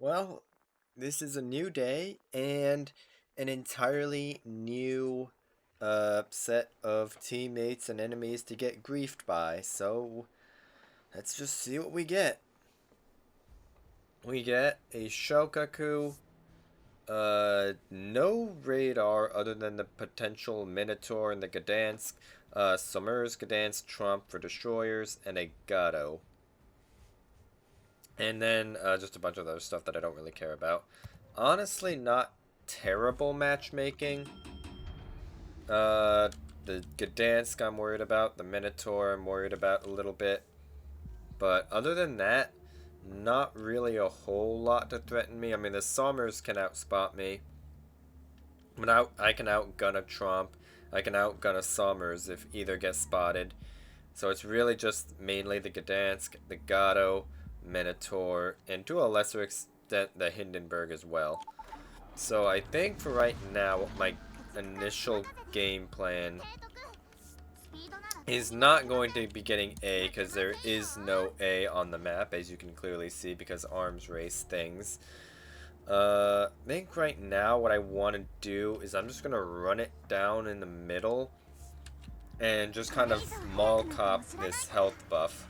Well, this is a new day and an entirely new set of teammates and enemies to get griefed by. So let's just see what we get. We get a Shokaku, no radar other than the potential Minotaur and the Gdansk, Summers, Gdansk, Trump for destroyers, and a Gato. And then just a bunch of other stuff that I don't really care about. Honestly, not terrible matchmaking. Uh, the Gdansk I'm worried about. The Minotaur I'm worried about a little bit. But other than that, not really a whole lot to threaten me. I mean, the Sommers can outspot me. I can outgun a Trump. I can outgun a Sommers if either gets spotted. So it's really just mainly the Gdansk, the Gato, Minotaur, and to a lesser extent the Hindenburg as well. So I think for right now, my initial game plan is not going to be getting A, because there is no A on the map, as you can clearly see, because arms race things. I think right now what I want to do is I'm just going to run it down in the middle and just kind of mall cop this health buff.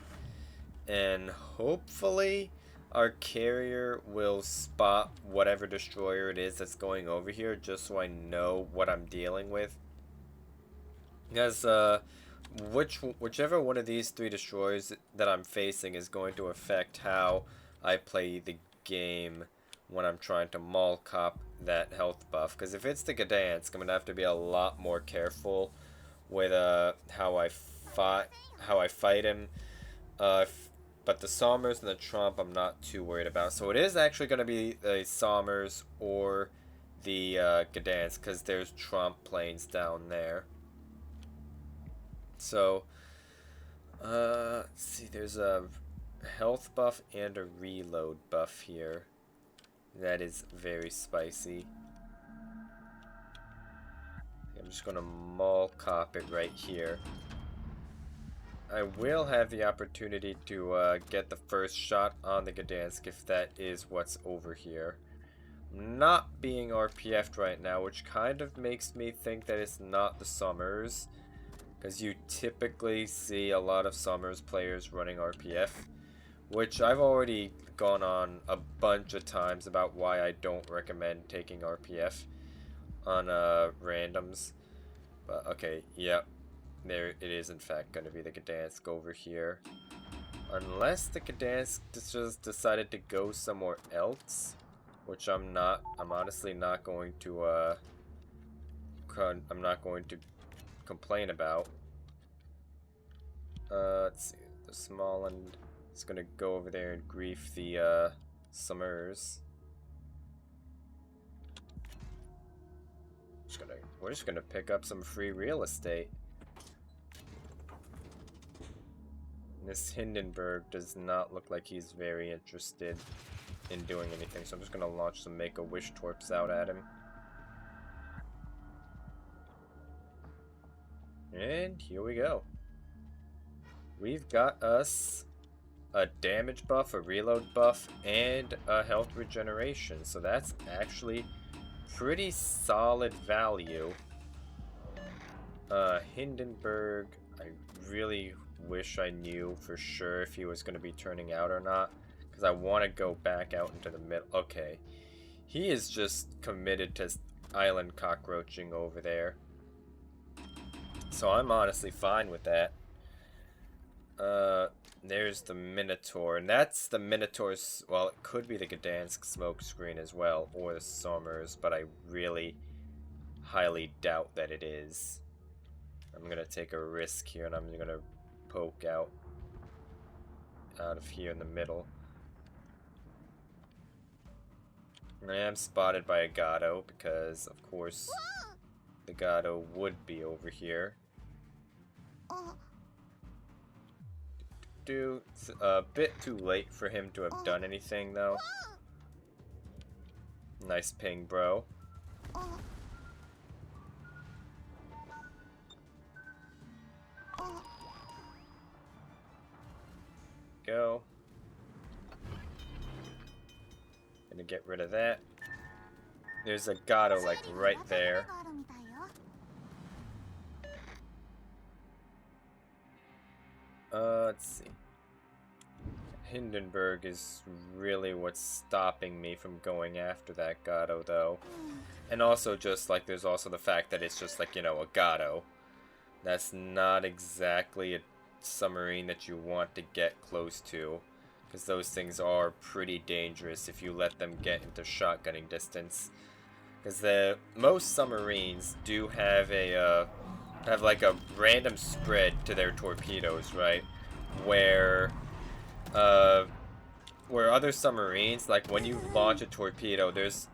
And hopefully our carrier will spot whatever destroyer it is that's going over here, just so I know what I'm dealing with. Because whichever one of these three destroyers that I'm facing is going to affect how I play the game when I'm trying to mall cop that health buff. Because if it's the Gdansk, I'm gonna have to be a lot more careful with how I fight him. But the Sommers and the Trump I'm not too worried about. So it is actually going to be the Sommers or the Gdansk, because there's Trump planes down there. So, let's see, there's a health buff and a reload buff here. That is very spicy. I'm just going to mall cop it right here. I will have the opportunity to get the first shot on the Gdansk if that is what's over here. Not being RPF'd right now, which kind of makes me think that it's not the Summers, because you typically see a lot of Summers players running RPF, which I've already gone on a bunch of times about why I don't recommend taking RPF on randoms. But okay, yep. There it is, in fact, going to be the Gdansk over here. Unless the Gdansk just decided to go somewhere else, which I'm honestly not going to, I'm not going to complain about. Let's see, the Smolensk is going to go over there and grief the, Summers. We're just gonna pick up some free real estate. This Hindenburg does not look like he's very interested in doing anything, so I'm just going to launch some Make-A-Wish torps out at him. And here we go. We've got us a damage buff, a reload buff, and a health regeneration, so that's actually pretty solid value. Hindenburg, I really wish I knew for sure if he was going to be turning out or not, because I want to go back out into the middle. Okay, he is just committed to island cockroaching over there, so I'm honestly fine with that. There's the Minotaur, and that's the Minotaur's, well, it could be the Gdansk smoke screen as well, or the Sommers, but I really highly doubt that it is. I'm gonna take a risk here, and I'm gonna poke out of here in the middle. I am spotted by a Gato, because of course the Gato would be over here. It's a bit too late for him to have done anything though. Nice ping, bro. Go. Gonna get rid of that. There's a Gato, like, right there. Let's see. Hindenburg is really what's stopping me from going after that Gato, though. And also just, like, there's also the fact that it's just, like, you know, a Gato. That's not exactly a submarine that you want to get close to. Because those things are pretty dangerous if you let them get into shotgunning distance. Because most submarines do have have like a random spread to their torpedoes, right? Where other submarines, like when you launch a torpedo, there's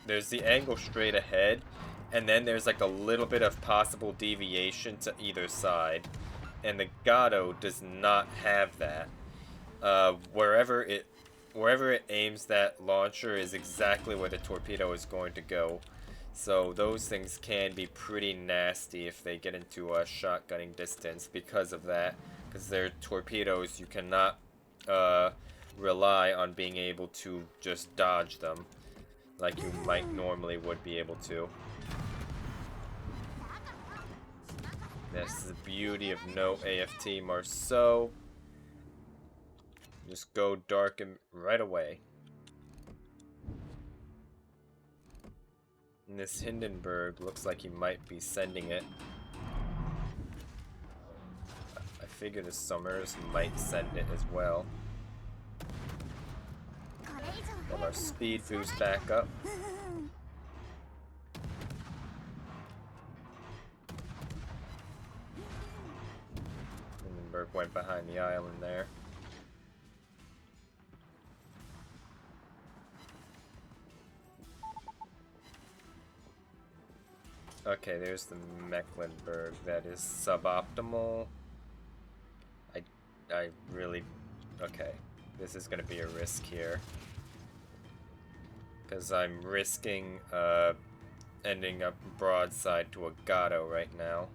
the angle straight ahead, and then there's like a little bit of possible deviation to either side, and the Gato does not have that. Wherever it aims that launcher is exactly where the torpedo is going to go. So those things can be pretty nasty if they get into a shotgunning distance because of that. Because they're torpedoes, you cannot rely on being able to just dodge them like you might normally would be able to. That's the beauty of no AFT Marceau. Just go dark and right away. And this Hindenburg looks like he might be sending it. I figure the Summers might send it as well. Get our speed boost back up. Hindenburg went behind the island there. Okay, there's the Mecklenburg. That is suboptimal. I really... Okay, this is gonna be a risk here. Because I'm risking ending up broadside to a Gato right now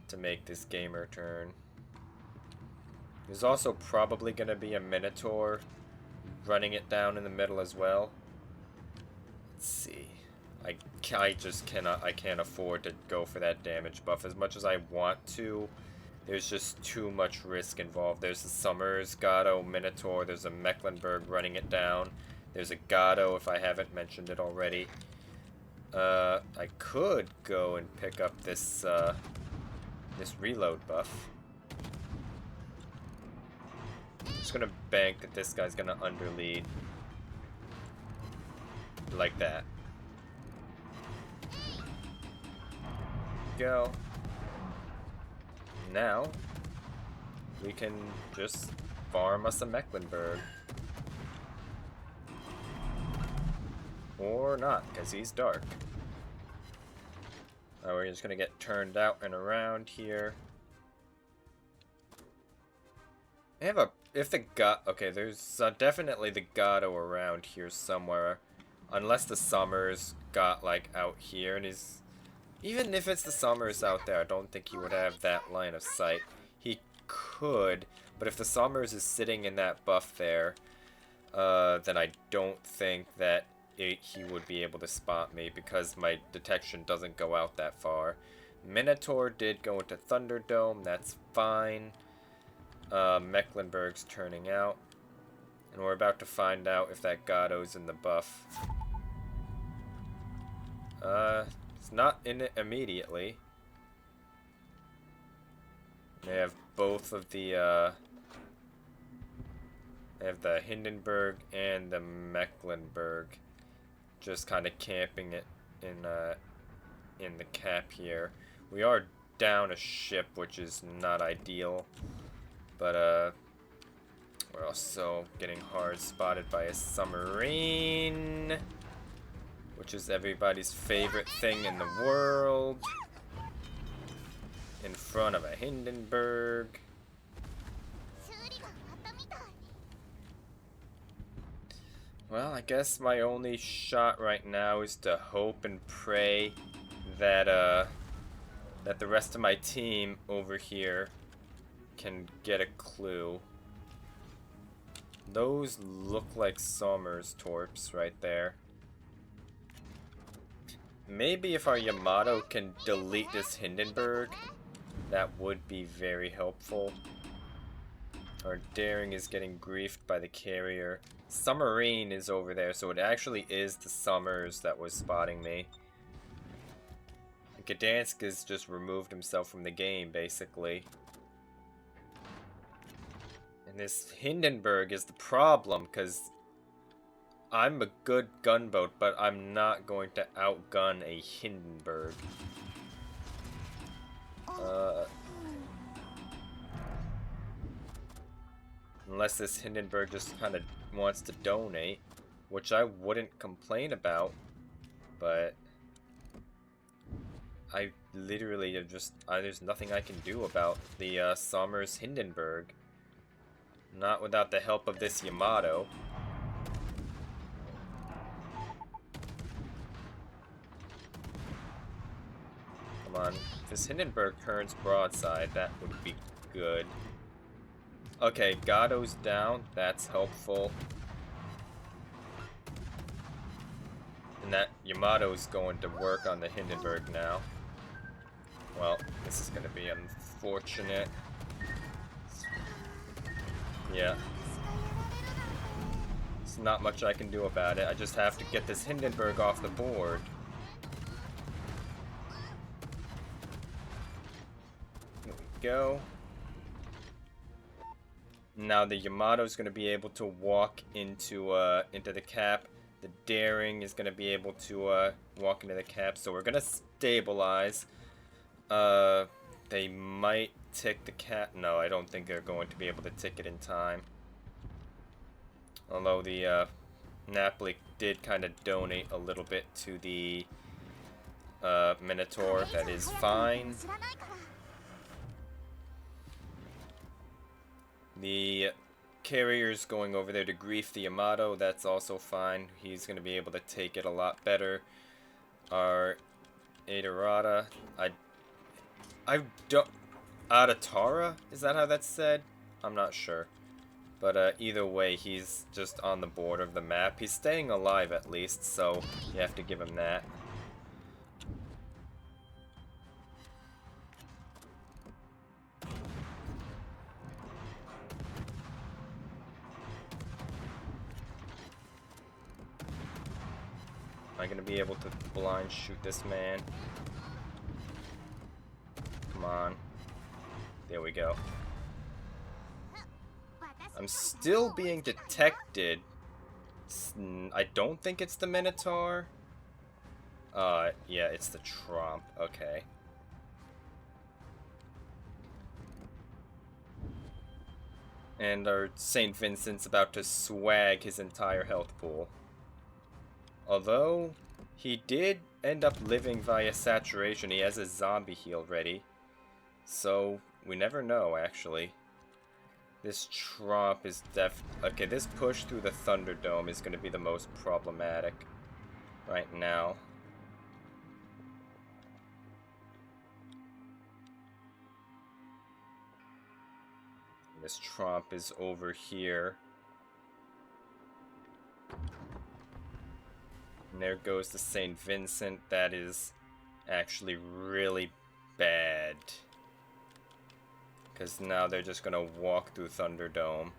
to make this gamer turn. There's also probably gonna be a Minotaur running it down in the middle as well. Let's see. I just cannot, I can't afford to go for that damage buff as much as I want to. There's just too much risk involved. There's a Summers, Gato, Minotaur, there's a Mecklenburg running it down. There's a Gato if I haven't mentioned it already. I could go and pick up this this reload buff. I'm just gonna bank that this guy's gonna underlead. Like that. Go. Now we can just farm us a Mecklenburg. Or not, because he's dark. We're just gonna get turned out and around here. I have a... If the okay, there's definitely the Gato around here somewhere. Unless the Summers got, like, out here and is... Even if it's the Summers out there, I don't think he would have that line of sight. He could, but if the Summers is sitting in that buff there, then I don't think that he would be able to spot me because my detection doesn't go out that far. Minotaur did go into Thunderdome, that's fine. Mecklenburg's turning out. And we're about to find out if that Gato's in the buff. It's not in it immediately. They have both of the, they have the Hindenburg and the Mecklenburg just kind of camping it in the cap here. We are down a ship, which is not ideal, but we're also getting hard spotted by a submarine, which is everybody's favorite thing in the world, in front of a Hindenburg. Well, I guess my only shot right now is to hope and pray that that the rest of my team over here can get a clue. Those look like Sommer's torps right there. Maybe if our Yamato can delete this Hindenburg, that would be very helpful. Our daring is getting griefed by the carrier. Submarine is over there, so it actually is the Summers that was spotting me. Gdansk has just removed himself from the game, basically. And this Hindenburg is the problem, because I'm a good gunboat, but I'm not going to outgun a Hindenburg. Unless this Hindenburg just kind of wants to donate, which I wouldn't complain about, but I literally have just, there's nothing I can do about the Sommers Hindenburg. Not without the help of this Yamato. Come on, if this Hindenburg turns broadside, that would be good. Okay, Gado's down. That's helpful. And that Yamato's going to work on the Hindenburg now. Well, this is going to be unfortunate. Yeah. There's not much I can do about it. I just have to get this Hindenburg off the board. Here we go. Now the Yamato's going to be able to walk into the cap. The daring is going to be able to walk into the cap. So we're going to stabilize. They might tick the cap. No, I don't think they're going to be able to tick it in time. Although the Napoli did kind of donate a little bit to the Minotaur. That is fine. The carrier's going over there to grief the Yamato. That's also fine. He's going to be able to take it a lot better. Our Adarata, I don't... Adatara? Is that how that's said? I'm not sure. But either way, he's just on the border of the map. He's staying alive at least, so you have to give him that. Am I going to be able to blind shoot this man? Come on. There we go. I'm still being detected. I don't think it's the Minotaur. Yeah, it's the Trump. Okay. And our St. Vincent's about to swag his entire health pool. Although, he did end up living via saturation. He has a zombie heal ready. So, we never know, actually. This Trump is okay, this push through the Thunderdome is going to be the most problematic right now. This Trump is over here. And there goes the St. Vincent. That is actually really bad. Because now they're just going to walk through Thunderdome.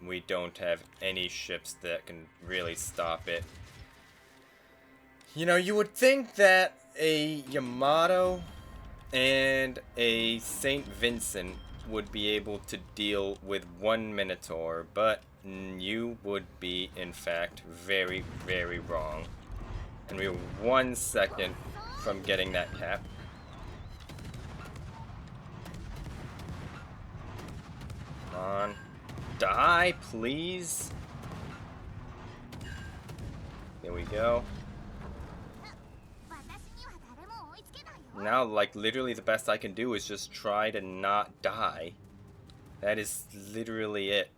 We don't have any ships that can really stop it. You know, you would think that a Yamato and a St. Vincent would be able to deal with one Minotaur, but you would be, in fact, very, very wrong. And we were 1 second from getting that cap. Come on. Die, please. There we go. Now, like, literally the best I can do is just try to not die. That is literally it.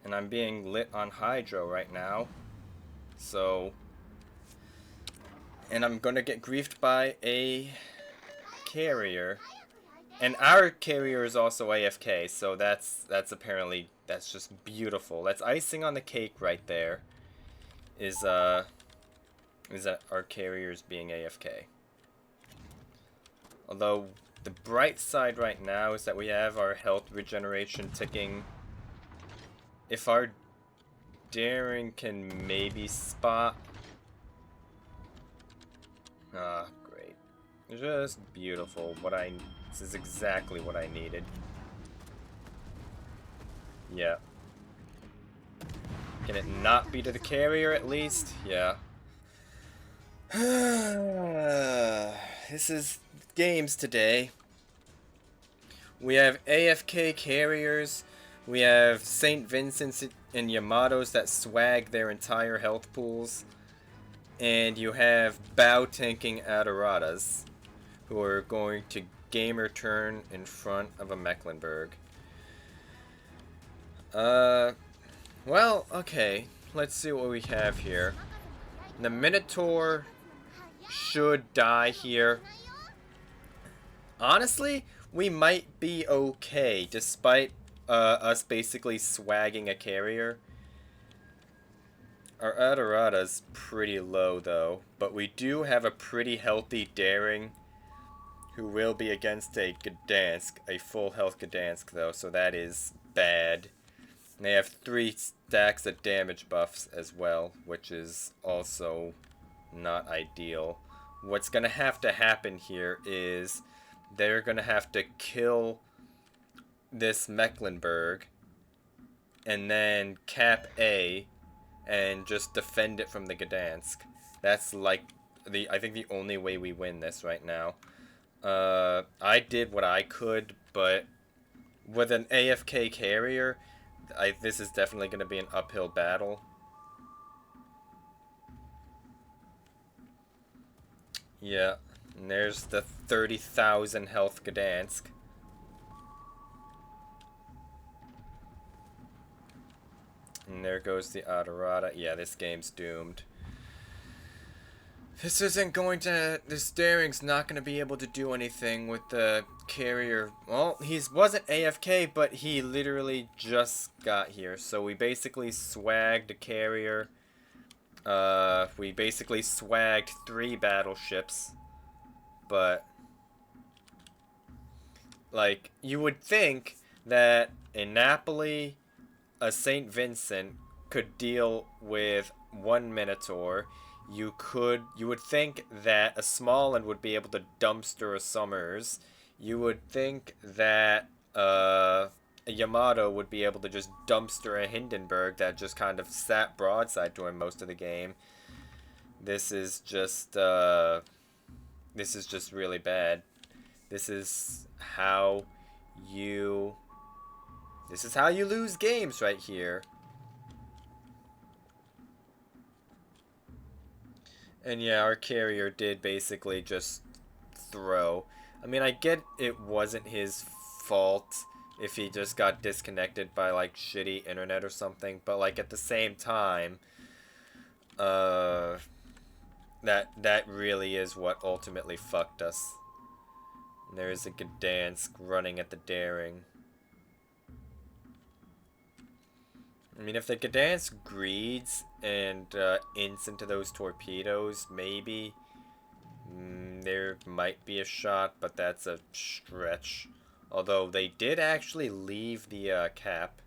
And I'm being lit on Hydro right now. So... And I'm gonna get griefed by a carrier. And our carrier is also AFK, so that's apparently That's just beautiful. That's icing on the cake right there. Is that our carriers being AFK. Although the bright side right now is that we have our health regeneration ticking. If our daring can maybe spot. Ah, great. Just beautiful. This is exactly what I needed. Yeah. Can it not be to the carrier at least? Yeah. This is games today. We have AFK carriers. We have St. Vincent's and Yamatos that swag their entire health pools. And you have bow tanking Adoratas who are going to gamer turn in front of a Mecklenburg. Well, okay. Let's see what we have here. The Minotaur should die here. Honestly, we might be okay, despite us basically swagging a carrier. Our Adorata's pretty low, though, but we do have a pretty healthy Daring, who will be against a Gdansk, a full health Gdansk, though, so that is bad. And they have 3 stacks of damage buffs as well, which is also not ideal. What's gonna have to happen here is they're gonna have to kill this Mecklenburg and then cap A and just defend it from the Gdansk. That's like I think the only way we win this right now. I did what I could, but with an AFK carrier, this is definitely going to be an uphill battle. Yeah, and there's the 30,000 health Gdansk. And there goes the Adorata. Yeah, this game's doomed. This Daring's not going to be able to do anything with the carrier. Well, he wasn't AFK, but he literally just got here. So we basically swagged a carrier. We basically swagged 3 battleships. But, like, you would think that in Napoli, a St. Vincent could deal with 1 Minotaur. You would think that a Smallland would be able to dumpster a Summers. You would think that a Yamato would be able to just dumpster a Hindenburg that just kind of sat broadside to him most of the game. This is just really bad. This is how you lose games right here. And yeah, our carrier did basically just throw. I mean, I get it wasn't his fault if he just got disconnected by, like, shitty internet or something, but, like, at the same time, that really is what ultimately fucked us. And there's a Gdansk running at the Daring. I mean, if the Gdansk greeds and ints into those torpedoes, maybe there might be a shot, but that's a stretch. Although they did actually leave the cap.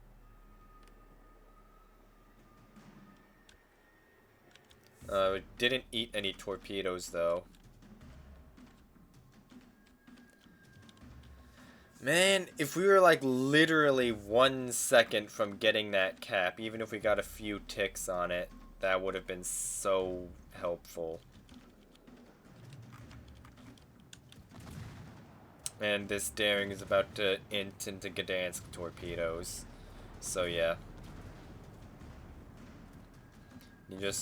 It didn't eat any torpedoes, though. Man, if we were like literally 1 second from getting that cap, even if we got a few ticks on it, that would have been so helpful. And this Daring is about to int into Gdansk torpedoes. So yeah. You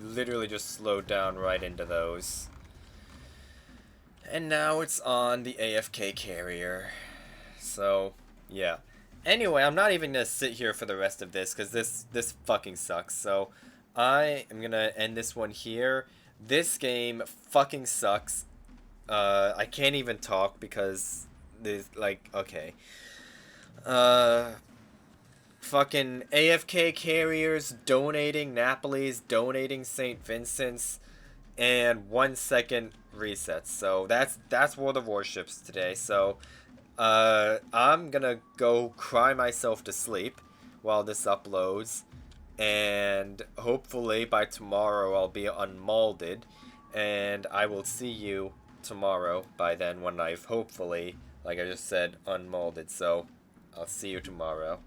literally just slowed down right into those. And now it's on the AFK carrier. So, yeah. Anyway, I'm not even going to sit here for the rest of this, because this fucking sucks. So, I am going to end this one here. This game fucking sucks. I can't even talk, because there's, like, okay. fucking AFK carriers donating Napoli's, donating St. Vincent's, and 1 second resets. So that's World of Warships today. So I'm gonna go cry myself to sleep while this uploads, and hopefully by tomorrow I'll be unmolded, and I will see you tomorrow by then when I've hopefully, like I just said, unmolded. So I'll see you tomorrow.